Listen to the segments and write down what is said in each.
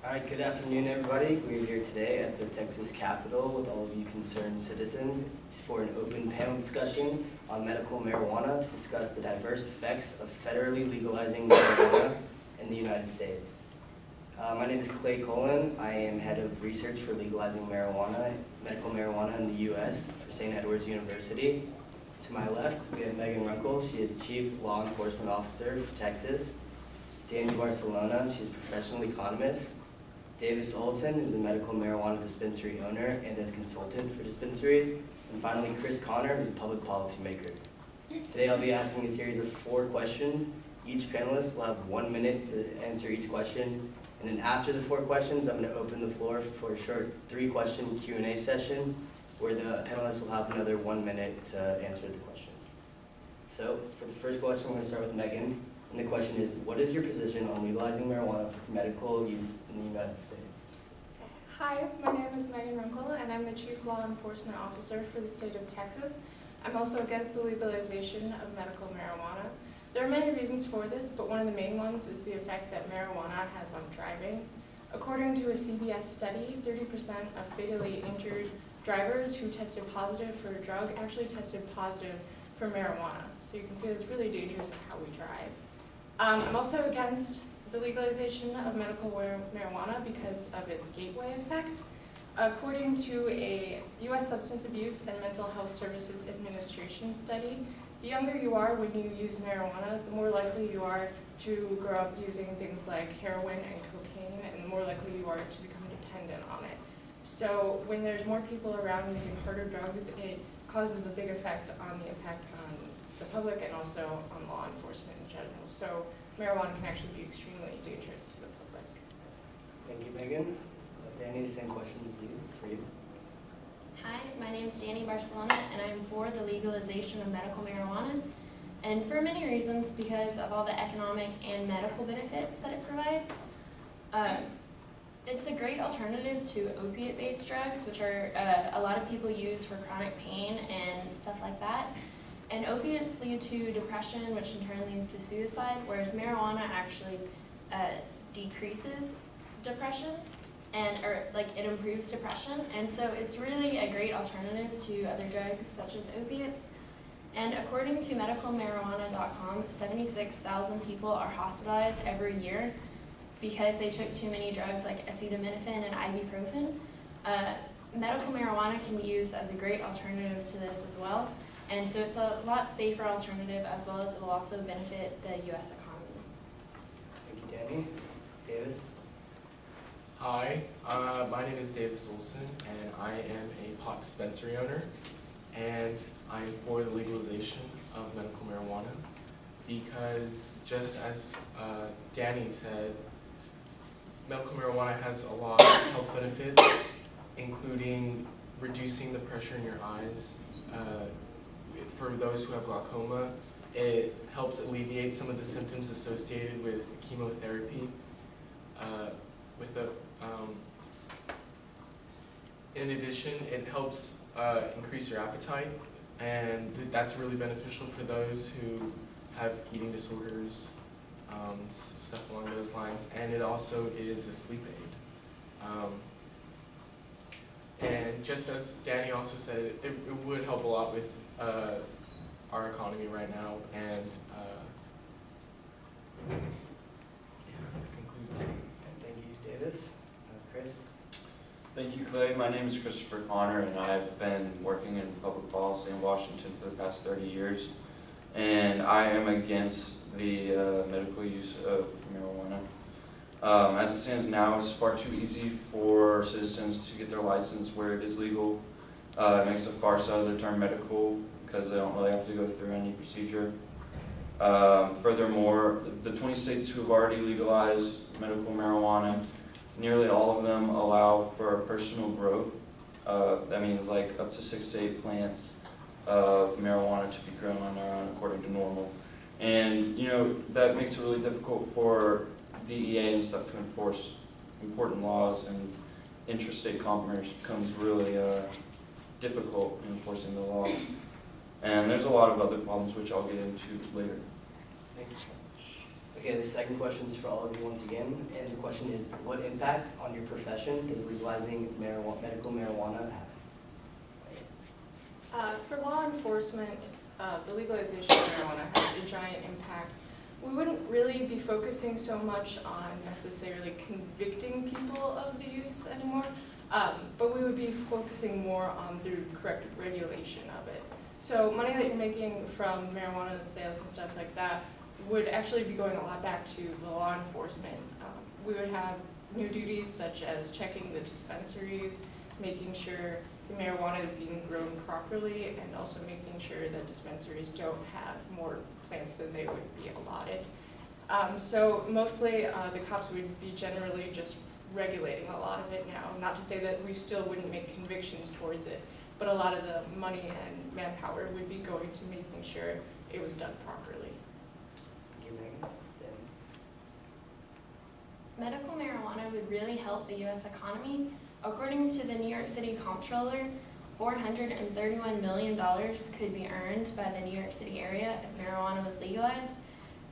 All right, good afternoon, everybody. We're here today at the Texas Capitol with all of you concerned citizens. It's for an open panel discussion on medical marijuana to discuss the diverse effects of federally legalizing marijuana in the United States. My name is Clay Colon. I am head of research for legalizing medical marijuana in the U.S. for St. Edward's University. To my left, we have Megan Runkle. She is Chief Law Enforcement Officer for Texas. Danny Barcelona, she's a professional economist. Davis Olson, who's a medical marijuana dispensary owner and a consultant for dispensaries. And finally, Chris Connor, who's a public policy maker. Today I'll be asking a series of 4 questions. Each panelist will have 1 minute to answer each question. And then after the 4 questions, I'm going to open the floor for a short 3-question Q&A session where the panelists will have another 1 minute to answer the questions. So for the first question, we're going to start with Megan. And the question is, what is your position on legalizing marijuana for medical use in the United States? Hi, my name is Megan Runkle, and I'm the Chief Law Enforcement Officer for the state of Texas. I'm also against the legalization of medical marijuana. There are many reasons for this, but one of the main ones is the effect that marijuana has on driving. According to a CBS study, 30% of fatally injured drivers who tested positive for a drug actually tested positive for marijuana. So you can see it's really dangerous in how we drive. I'm also against the legalization of medical marijuana because of its gateway effect. According to a U.S. Substance Abuse and Mental Health Services Administration study, the younger you are when you use marijuana, the more likely you are to grow up using things like heroin and cocaine, and the more likely you are to become dependent on it. So when there's more people around using harder drugs, it causes a big effect on the impact on the public and also on law enforcement in general. So marijuana can actually be extremely dangerous to the public. Thank you, Megan. Danny, the same question for you. Hi, my name is Danny Barcelona, and I'm for the legalization of medical marijuana. And for many reasons, because of all the economic and medical benefits that it provides. It's a great alternative to opiate-based drugs, which are a lot of people use for chronic pain and stuff like that. And opiates lead to depression, which in turn leads to suicide, whereas marijuana actually decreases depression, it improves depression. And so it's really a great alternative to other drugs such as opiates. And according to medicalmarijuana.com, 76,000 people are hospitalized every year because they took too many drugs like acetaminophen and ibuprofen. Medical marijuana can be used as a great alternative to this as well. And so it's a lot safer alternative, as well as it will also benefit the U.S. economy. Thank you, Danny. Davis? Hi, my name is Davis Olson, and I am a pot dispensary owner, and I'm for the legalization of medical marijuana because, just as Danny said, medical marijuana has a lot of health benefits, including reducing the pressure in your eyes. For those who have glaucoma, it helps alleviate some of the symptoms associated with chemotherapy. In addition, it helps increase your appetite, and that's really beneficial for those who have eating disorders, stuff along those lines. And it also is a sleep aid. And just as Danny also said, it would help a lot with our economy right now, and that concludes. Thank you, Davis. Chris? Thank you, Clay. My name is Christopher Connor, and I've been working in public policy in Washington for the past 30 years. And I am against the medical use of marijuana. As it stands now, it's far too easy for citizens to get their license where it is legal. It makes a farce out of the term medical because they don't really have to go through any procedure. Furthermore, the 20 states who have already legalized medical marijuana, nearly all of them allow for personal growth. That means like up to 6 to 8 plants of marijuana to be grown on their own according to normal. And that makes it really difficult for DEA and stuff to enforce important laws, and interstate commerce becomes really difficult in enforcing the law. And there's a lot of other problems which I'll get into later. Thank you so much. Okay, the second question is for all of you once again, and the question is, what impact on your profession does legalizing medical marijuana have? For law enforcement, the legalization of marijuana has a giant impact. We wouldn't really be focusing so much on necessarily convicting people of the use anymore, but we would be focusing more on the correct regulation of it. So money that you're making from marijuana sales and stuff like that would actually be going a lot back to the law enforcement. We would have new duties such as checking the dispensaries, making sure the marijuana is being grown properly, and also making sure that dispensaries don't have more plants than they would be allotted. So mostly the cops would be generally just regulating a lot of it now. Not to say that we still wouldn't make convictions towards it, but a lot of the money and manpower would be going to making sure it was done properly. Thank you, Megan. Dan? Medical marijuana would really help the U.S. economy. According to the New York City Comptroller, $431 million could be earned by the New York City area if marijuana was legalized,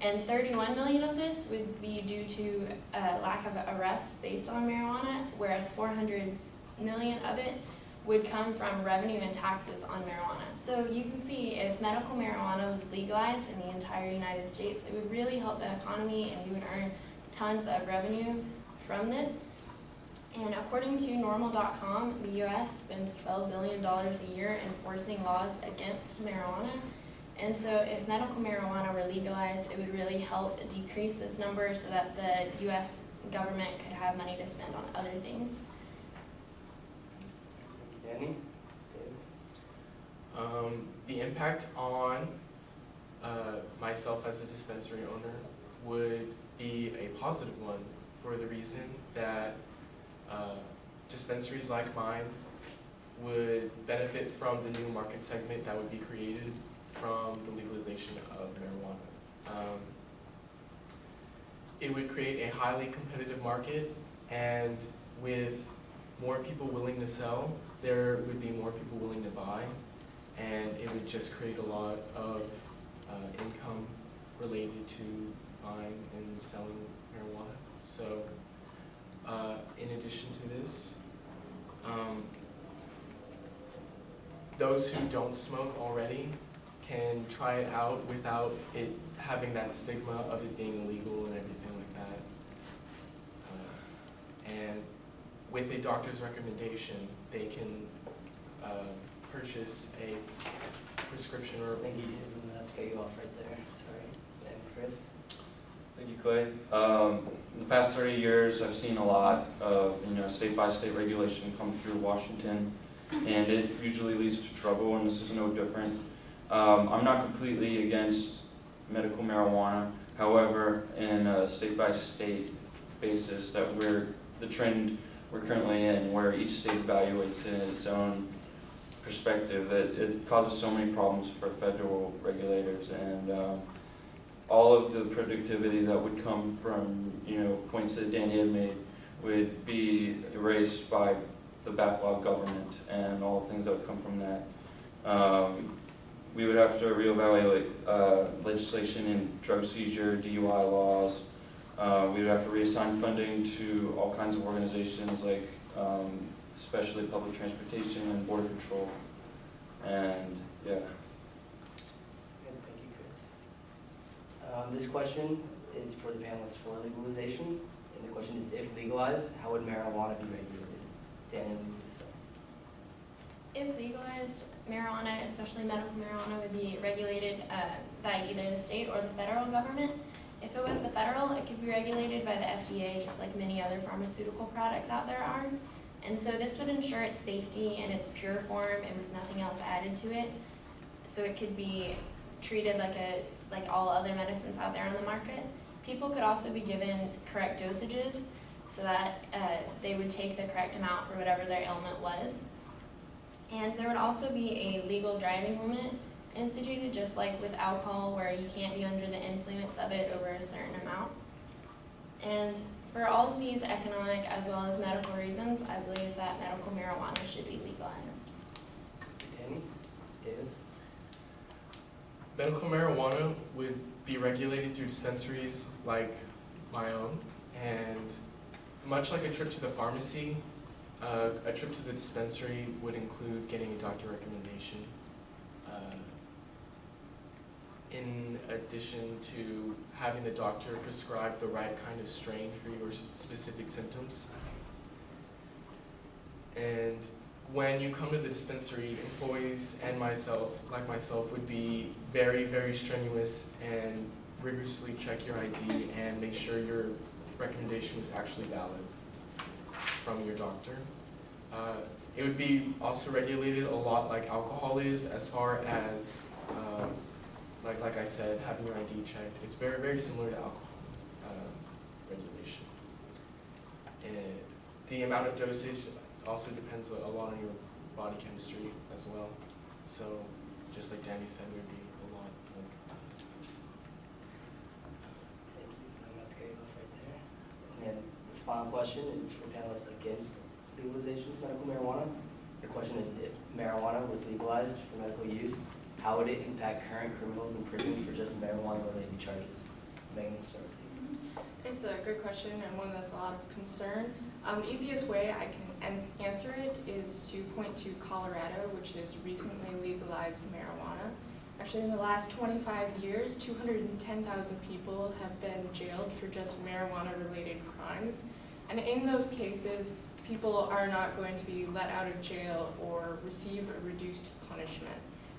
and 31 million of this would be due to lack of arrests based on marijuana, whereas 400 million of it would come from revenue and taxes on marijuana. So you can see if medical marijuana was legalized in the entire United States, it would really help the economy and we would earn tons of revenue from this. And according to normal.com, the US spends $12 billion a year enforcing laws against marijuana. And so if medical marijuana were legalized, it would really help decrease this number so that the US government could have money to spend on other things. Danny? Davis? The impact on myself as a dispensary owner would be a positive one for the reason that dispensaries like mine would benefit from the new market segment that would be created from the legalization of marijuana. It would create a highly competitive market, and with more people willing to sell, there would be more people willing to buy, and it would just create a lot of income related to buying and selling marijuana. So in addition to this, those who don't smoke already can try it out without it having that stigma of it being illegal and everything like that. And with a doctor's recommendation, they can purchase a prescription or. Thank you, David. I'm gonna have to cut you off right there. Sorry. And Chris? Thank you, Clay. In the past 30 years, I've seen a lot of state-by-state regulation come through Washington, and it usually leads to trouble, and this is no different. I'm not completely against medical marijuana. However, in a state-by-state basis, that the trend we're currently in, where each state evaluates it in its own perspective, it causes so many problems for federal regulators, and all of the productivity that would come from points that Danny had made would be erased by the backlog government and all the things that would come from that. We would have to reevaluate legislation in drug seizure, DUI laws. We would have to reassign funding to all kinds of organizations like especially public transportation and border control. And yeah. Good, thank you, Chris. This question is for the panelists for legalization, and the question is, if legalized, how would marijuana be regulated? Daniel, you do so. If legalized, marijuana, especially medical marijuana, would be regulated by either the state or the federal government. If it was the federal, it could be regulated by the FDA, just like many other pharmaceutical products out there are. And so this would ensure its safety in its pure form and with nothing else added to it. So it could be treated like all other medicines out there on the market. People could also be given correct dosages so that they would take the correct amount for whatever their ailment was. And there would also be a legal driving limit instituted, just like with alcohol, where you can't be under the influence of it over a certain amount. And for all of these economic as well as medical reasons, I believe that medical marijuana should be legalized. Danny? Davis? Medical marijuana would be regulated through dispensaries like my own, and much like a trip to the pharmacy, a trip to the dispensary would include getting a doctor recommendation. In addition to having the doctor prescribe the right kind of strain for your specific symptoms. And when you come to the dispensary, employees and myself, would be very, very strenuous and rigorously check your ID and make sure your recommendation is actually valid from your doctor. It would be also regulated a lot like alcohol is, as far as like I said, having your ID checked. It's very, very similar to alcohol regulation. And the amount of dosage also depends a lot on your body chemistry as well. So, just like Danny said, there would be a lot of. Thank you. I'm about to get you off right there. And this final question is for panelists against legalization of medical marijuana. The question is, if marijuana was legalized for medical use, how would it impact current criminals in prison for just marijuana-related charges? Megan, start with you. It's a good question and one that's a lot of concern. The easiest way I can answer it is to point to Colorado, which has recently legalized marijuana. Actually, in the last 25 years, 210,000 people have been jailed for just marijuana-related crimes. And in those cases, people are not going to be let out of jail or receive a reduced punishment.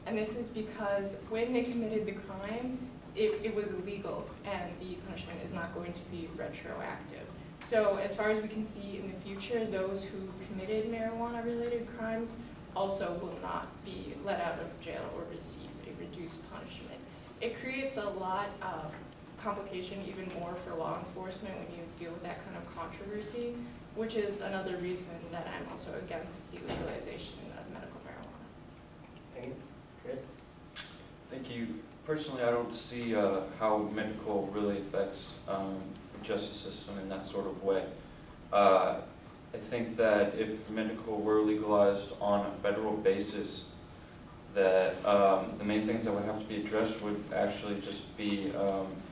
And this is because when they committed the crime, it was illegal, and the punishment is not going to be retroactive. So as far as we can see in the future, those who committed marijuana-related crimes also will not be let out of jail or receive a reduced punishment. It creates a lot of complication, even more for law enforcement when you deal with that kind of controversy, which is another reason that I'm also against the legalization of medical marijuana. Megan? Chris? Thank you. Personally, I don't see how medical really affects the justice system in that sort of way. I think that if medical were legalized on a federal basis, that the main things that would have to be addressed would actually just be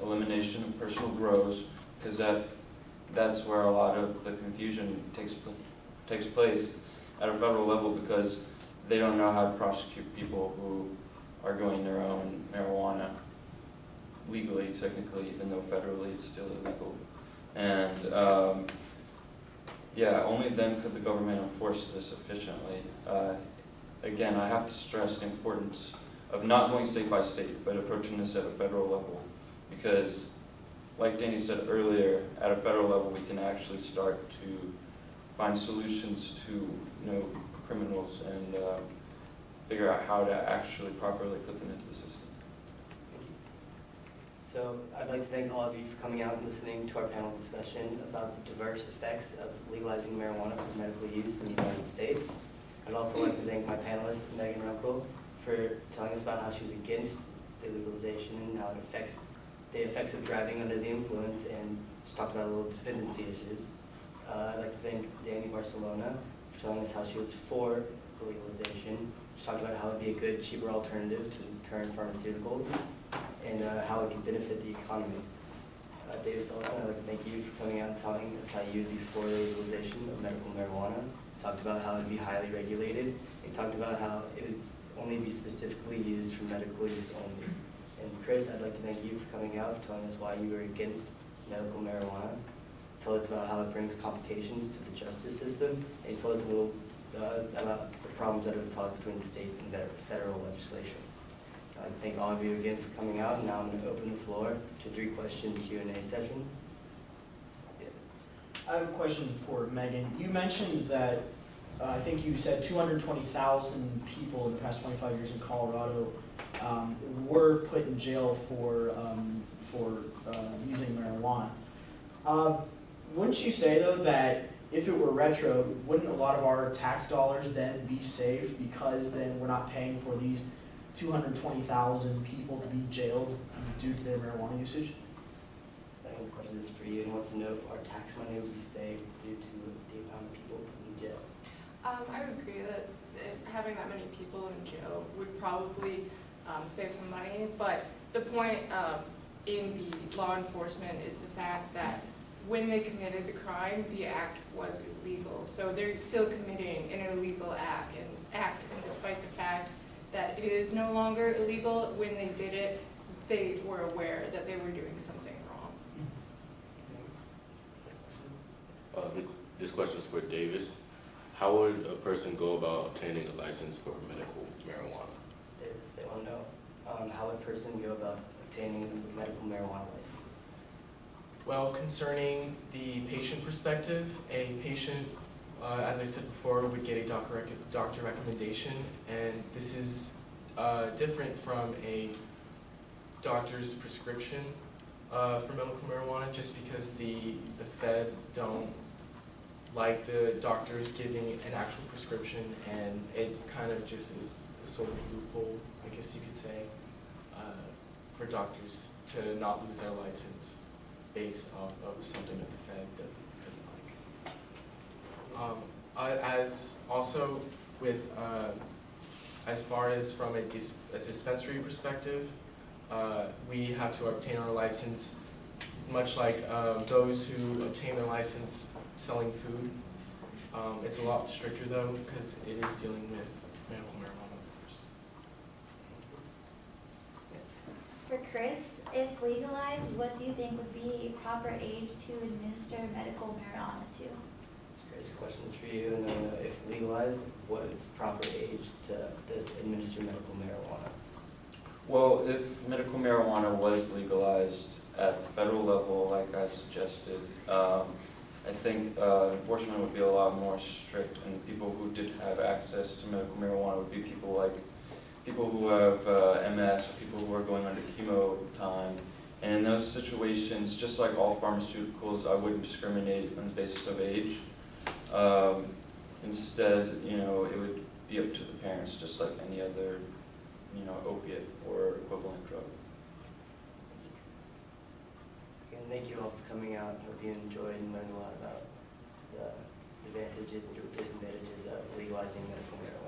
elimination of personal grows, because that's where a lot of the confusion takes place at a federal level, because they don't know how to prosecute people who are growing their own marijuana legally, technically, even though federally it's still illegal. And yeah, only then could the government enforce this efficiently. Again, I have to stress the importance of not going state by state, but approaching this at a federal level, because like Danny said earlier, at a federal level we can actually start to find solutions to criminals and figure out how to actually properly put them into the system. Thank you. So I'd like to thank all of you for coming out and listening to our panel discussion about the diverse effects of legalizing marijuana for medical use in the United States. I'd also like to thank my panelist, Megan Runkle, for telling us about how she was against the legalization and how it affects the effects of driving under the influence, and just talked about a little dependency issues. I'd like to thank Danny Barcelona for telling us how she was for legalization. She talked about how it would be a good, cheaper alternative to current pharmaceuticals, and how it can benefit the economy. David Sullivan, I'd like to thank you for coming out and telling us how you'd be for the legalization of medical marijuana. You talked about how it would be highly regulated. You talked about how it would only be specifically used for medical use only. And Chris, I'd like to thank you for coming out, for telling us why you were against medical marijuana. Tell us about how it brings complications to the justice system, and tell us a little about the problems that it would cause between the state and the federal legislation. I'd like to thank all of you again for coming out, and now I'm going to open the floor to a 3-question Q&A session. I have a question for Megan. You mentioned that, I think you said 220,000 people in the past 25 years in Colorado were put in jail for using marijuana. Wouldn't you say, though, that if it were retro, wouldn't a lot of our tax dollars then be saved, because then we're not paying for these 220,000 people to be jailed due to their marijuana usage? I think the question is for you, and wants to know if our tax money would be saved due to the amount of people in jail. I would agree that having that many people in jail would probably save some money, but the point in the law enforcement is the fact that when they committed the crime, the act was illegal. So they're still committing an illegal act, and despite the fact that it is no longer illegal, when they did it, they were aware that they were doing something wrong. This question is for Davis. How would a person go about obtaining a license for medical marijuana? They want to know how would a person go about obtaining a medical marijuana license. Well, concerning the patient perspective, a patient, as I said before, would get a doctor recommendation, and this is different from a doctor's prescription for medical marijuana, just because the Fed don't like the doctors giving an actual prescription, and it kind of just is a sort of loophole, I guess you could say, for doctors to not lose their license based off of something that the Fed doesn't like. As also with, as far as from a dispensary perspective, we have to obtain our license much like those who obtain their license selling food. It's a lot stricter though, because it is dealing with medical marijuana, of course. Yes. For Chris, if legalized, what do you think would be a proper age to administer medical marijuana to? Here's questions for you, and then if legalized, what is the proper age to administer medical marijuana? Well, if medical marijuana was legalized at the federal level, like I suggested, I think enforcement would be a lot more strict, and people who did have access to medical marijuana would be people who have MS, or people who are going under chemo time. And in those situations, just like all pharmaceuticals, I wouldn't discriminate on the basis of age. Instead, it would be up to the parents, just like any other, opiate or equivalent drug. And thank you all for coming out. Hope you enjoyed and learned a lot about the advantages and disadvantages of legalizing medical marijuana.